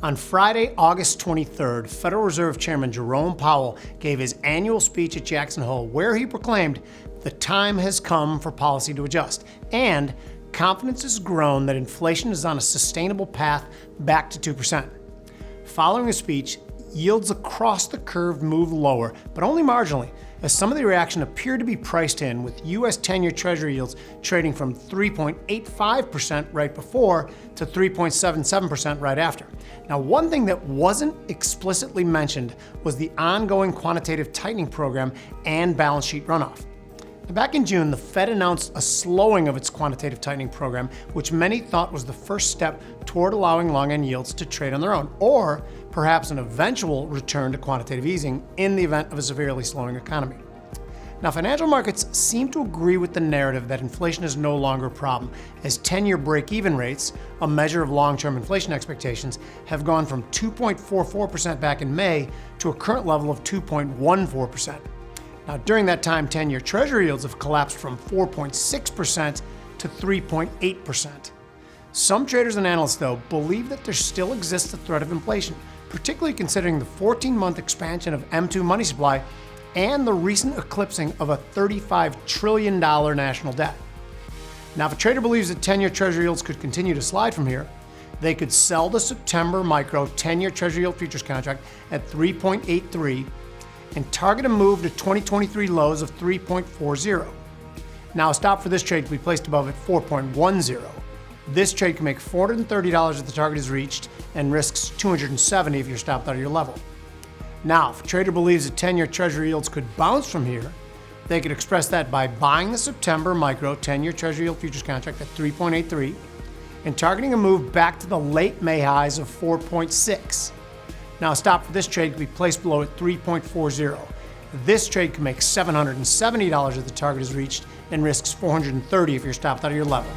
On Friday, August 23rd, Federal Reserve Chairman Jerome Powell gave his annual speech at Jackson Hole where he proclaimed the time has come for policy to adjust, and confidence has grown that inflation is on a sustainable path back to 2%. Following his speech, yields across the curve moved lower, but only marginally, as some of the reaction appeared to be priced in, with U.S. 10-year Treasury yields trading from 3.85% right before to 3.77% right after. Now, one thing that wasn't explicitly mentioned was the ongoing quantitative tightening program and balance sheet runoff. Now, back in June, the Fed announced a slowing of its quantitative tightening program, which many thought was the first step toward allowing long-end yields to trade on their own, or perhaps an eventual return to quantitative easing in the event of a severely slowing economy. Now, financial markets seem to agree with the narrative that inflation is no longer a problem, as 10-year break-even rates, a measure of long-term inflation expectations, have gone from 2.44% back in May to a current level of 2.14%. Now, during that time, 10-year Treasury yields have collapsed from 4.6% to 3.8%. Some traders and analysts, though, believe that there still exists a threat of inflation, particularly considering the 14-month expansion of M2 money supply and the recent eclipsing of a $35 trillion national debt. Now, if a trader believes that 10-year Treasury yields could continue to slide from here, they could sell the September micro 10-year Treasury yield futures contract at 3.83 and target a move to 2023 lows of 3.40. Now, a stop for this trade can be placed above at 4.10. This trade can make $430 if the target is reached and risks $270 if you're stopped out of your level. Now, if a trader believes that 10-year Treasury yields could bounce from here, they could express that by buying the September micro 10-year Treasury yield futures contract at 3.83 and targeting a move back to the late May highs of 4.6. Now, a stop for this trade can be placed below at 3.40. This trade can make $770 if the target is reached and risks $430 if you're stopped out of your level.